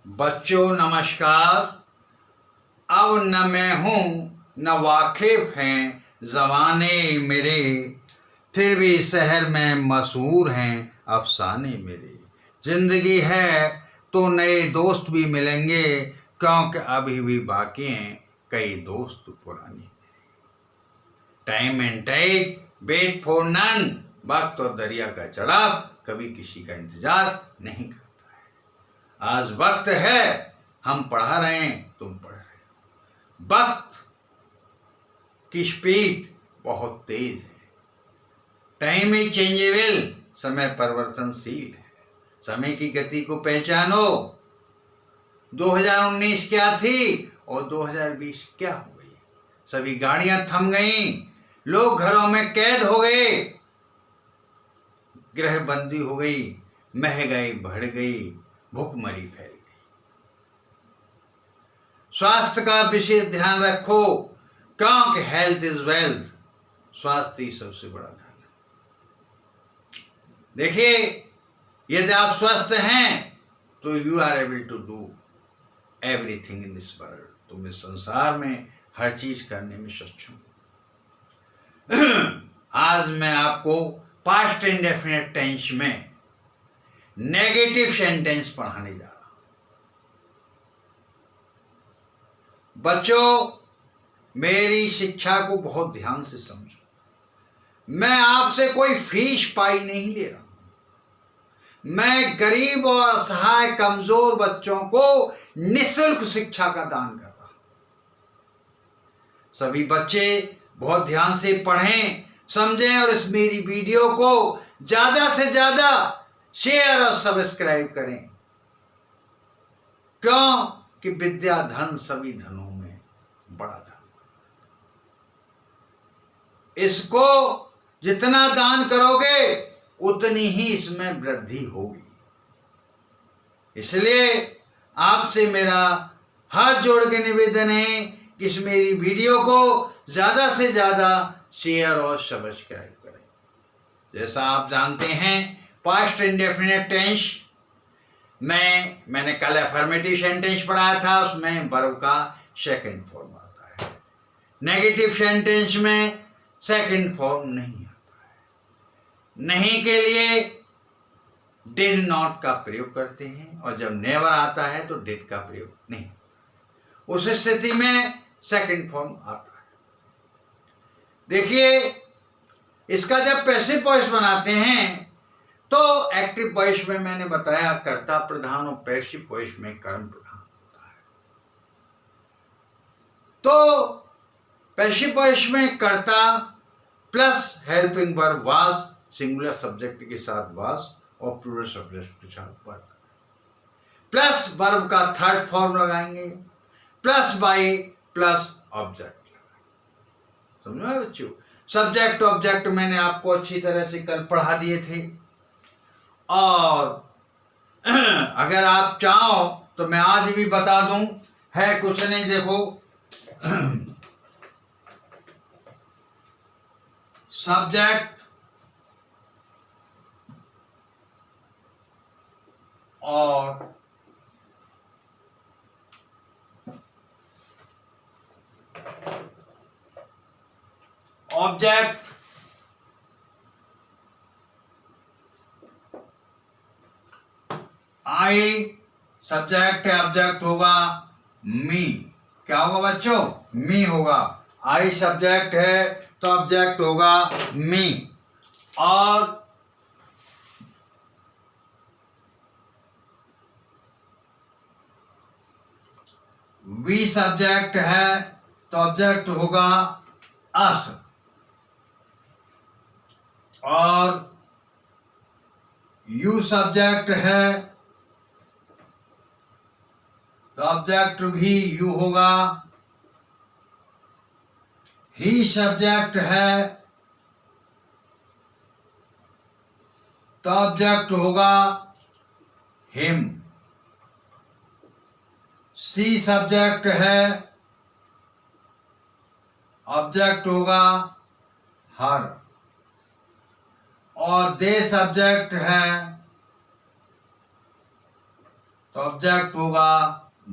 बच्चों नमस्कार। अब न मैं हूँ न वाकिफ हैं ज़माने मेरे, फिर भी शहर में मशहूर हैं अफसाने मेरे। जिंदगी है तो नए दोस्त भी मिलेंगे, क्योंकि अभी भी बाकी हैं कई दोस्त पुराने। Time and tide wait for none, वक्त और दरिया का चढ़ाव कभी किसी का इंतजार नहीं करता है। आज वक्त है, हम पढ़ा रहे हैं, तुम पढ़ रहे हो। वक्त की स्पीड बहुत तेज है। टाइम इज चेंजेबल, समय परिवर्तनशील है। समय की गति को पहचानो। 2019 क्या थी और 2020 क्या हो गई। सभी गाड़ियां थम गईं, लोग घरों में कैद हो गए, गृहबंदी हो गई, महंगाई बढ़ गई, भूखमरी फैल गई। स्वास्थ्य का विशेष ध्यान रखो, क्योंकि हेल्थ इज वेल्थ। स्वास्थ्य ही सबसे बड़ा धन है। देखिए, यदि आप स्वस्थ हैं तो you are able to do everything in this world. तुम इस संसार में हर चीज करने में सक्षम हो। आज मैं आपको पास्ट इंडेफिनिट टेंस में नेगेटिव सेंटेंस पढ़ाने जा रहा हूं। बच्चों, मेरी शिक्षा को बहुत ध्यान से समझो। मैं आपसे कोई फीस पाई नहीं ले रहा हूं। मैं गरीब और असहाय कमजोर बच्चों को निःशुल्क शिक्षा का दान कर रहा हूं। सभी बच्चे बहुत ध्यान से पढ़ें, समझें और इस मेरी वीडियो को ज्यादा से ज्यादा शेयर और सब्सक्राइब करें। क्यों कि विद्या धन सभी धनों में बड़ा धन। इसको जितना दान करोगे उतनी ही इसमें वृद्धि होगी। इसलिए आपसे मेरा हाथ जोड़ के निवेदन है कि इस मेरी वीडियो को ज्यादा से ज्यादा शेयर और सब्सक्राइब करें। जैसा आप जानते हैं, पास्ट इंडेफिनिट टेंस मैंने कल अफर्मेटिव सेंटेंस पढ़ाया था, उसमें वर्ब का सेकंड फॉर्म आता है। नेगेटिव सेंटेंस में सेकंड फॉर्म नहीं आता है। नहीं के लिए डिड नॉट का प्रयोग करते हैं, और जब नेवर आता है तो डिड का प्रयोग नहीं। उस स्थिति में सेकंड फॉर्म आता है। देखिए, इसका जब पैसिव वॉइस बनाते हैं तो एक्टिव वॉइस में मैंने बताया कर्ता प्रधान, और पैसिव वॉइस में कर्म प्रधान होता है। तो पैसिव वॉइस में कर्ता plus helping verb was, singular subject के साथ वाज और प्लूरल सब्जेक्ट के साथ वर्ब, प्लस वर्ब का थर्ड फॉर्म लगाएंगे, प्लस बाय प्लस ऑब्जेक्ट लगाएंगे। समझ में बच्चों? सब्जेक्ट ऑब्जेक्ट मैंने आपको अच्छी तरह से कल पढ़ा दिए थे। और अगर आप चाहो तो मैं आज भी बता दूं, है कुछ नहीं। देखो, सब्जेक्ट और ऑब्जेक्ट आई, सब्जेक्ट है, ऑब्जेक्ट होगा मी। क्या होगा बच्चों? मी होगा। आई सब्जेक्ट है तो ऑब्जेक्ट होगा मी। और वी सब्जेक्ट है तो ऑब्जेक्ट होगा अस। और यू सब्जेक्ट है तो ऑब्जेक्ट भी यू होगा। ही सब्जेक्ट है तो ऑब्जेक्ट होगा हिम। सी सब्जेक्ट है, ऑब्जेक्ट होगा हर। और दे सब्जेक्ट है तो ऑब्जेक्ट होगा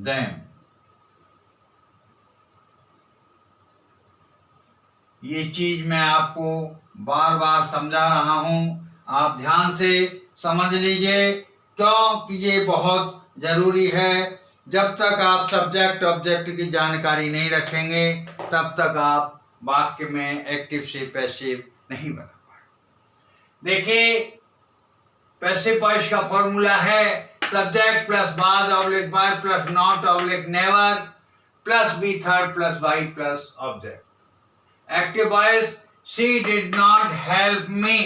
देम। ये चीज मैं आपको बार बार समझा रहा हूं, आप ध्यान से समझ लीजिए, क्योंकि ये बहुत जरूरी है। जब तक आप सब्जेक्ट ऑब्जेक्ट की जानकारी नहीं रखेंगे तब तक आप वाक्य में एक्टिव से पैसिव नहीं बना पाएंगे। देखिए, पैसिव वॉइस का फॉर्मूला है subject plus was oblique were plus not oblique never plus be third plus Y plus object. Active voice she did not help me,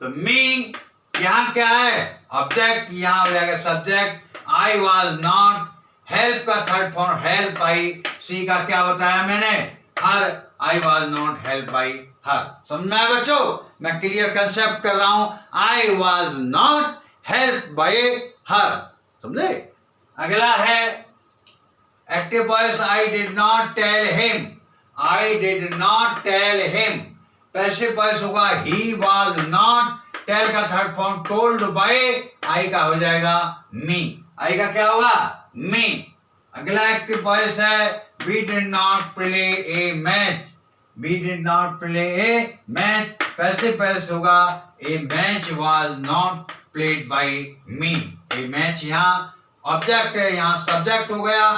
तो मी यहां क्या है? ऑब्जेक्ट, यहां हो जाएगा subject. I was not, help का third form help by, she का क्या बताया मैंने? Her, I was not help by her. समझ में आया बच्चों? मैं क्लियर कंसेप्ट कर रहा हूं। I was not help by her, समझे? अगला है active voice I did not tell him, I did not tell him. Passive voice होगा ही वॉज नॉट, टेल का third form told by, I का हो जाएगा मी, आई का क्या होगा? मी। अगला एक्टिव वॉइस है we did not play a match, we did not play a match. Passive voice होगा a match was not played by me. A match यहाँ ऑब्जेक्ट है, यहाँ सब्जेक्ट हो गया,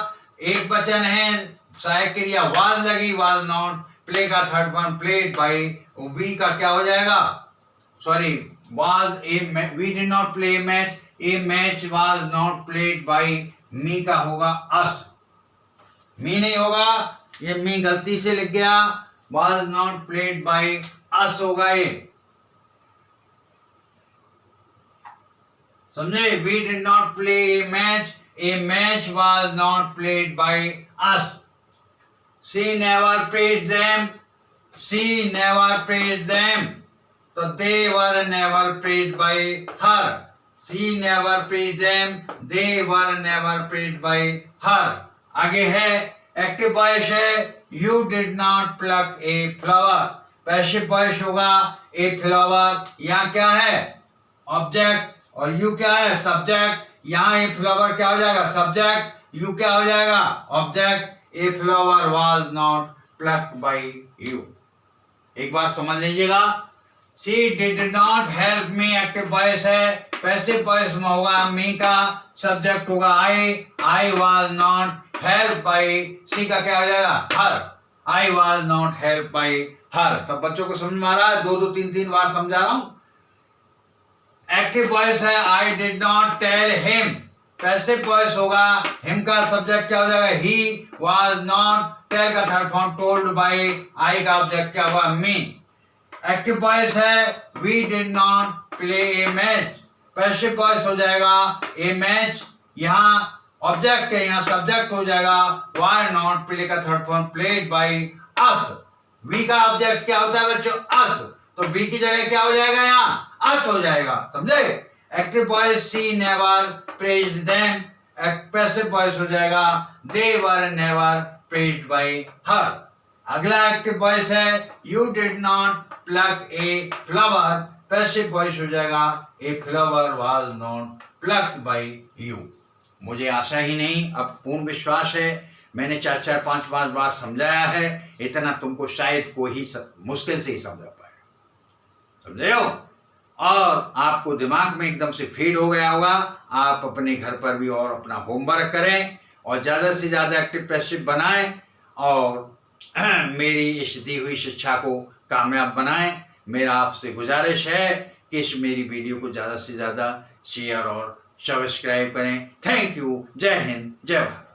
एक वचन है, सहायक क्रिया वाज लगी, वाज नॉट, प्ले का third form played by, we का क्या हो जाएगा? Sorry, was a, we did not play match, a match was not played by me का होगा अस। मी नहीं होगा, ये मी गलती से लिख गया, was not played by us होगा ये, समझे? We did not play a match was not played by us. She never praised them, she never praised them, तो they were never praised by her. She never praised them, they were never praised by her. आगे है active voice है you did not pluck a flower, passive voice होगा a flower, यहाँ क्या है? Object, और you क्या है? सब्जेक्ट। यहाँ a flower क्या हो जाएगा? सब्जेक्ट, you क्या हो जाएगा? Object. A flower was not plucked by you. एक बार समझ लीजिएगा, she did not help me active voice है, पैसिव वॉइस में होगा me का, सब्जेक्ट होगा I was not helped by, she का क्या हो जाएगा? her, I was not helped by her। सब बच्चों को समझ में आ रहा है? दो तीन बार समझा रहा हूं। एक्टिव वॉइस है I did not tell him, passive voice होगा हिम का सब्जेक्ट क्या हो जाएगा? ही वाज नॉट, टेल का third form told by, I का ऑब्जेक्ट क्या हुआ? मी। एक्टिव वॉइस है we did not play a match, passive voice हो जाएगा ए मैच, यहाँ ऑब्जेक्ट है, यहाँ सब्जेक्ट हो जाएगा वाई नॉट, प्ले का third form played by us. We का ऑब्जेक्ट क्या होता है बच्चों? अस, तो बी की जगह क्या हो जाएगा? यहाँ अस हो जाएगा, समझे? Active voice she never praised them, passive voice हो जाएगा they were never praised by her. अगला एक्टिव वॉइस है you did not pluck a flower, passive voice हो जाएगा a flower was not plucked by you. मुझे आशा ही नहीं, अब पूर्ण विश्वास है, मैंने 4-5 बार समझाया है, इतना तुमको शायद कोई मुश्किल से ही समझा पाएगा, समझे हो? और आपको दिमाग में एकदम से फीड हो गया होगा। आप अपने घर पर भी और अपना होमवर्क करें और ज़्यादा से ज़्यादा एक्टिव पैसिव बनाएं और मेरी इस दी हुई शिक्षा को कामयाब बनाएं। मेरा आपसे गुजारिश है कि इस मेरी वीडियो को ज़्यादा से ज़्यादा शेयर और सब्सक्राइब करें। Thank you. जय हिंद, जय भारत।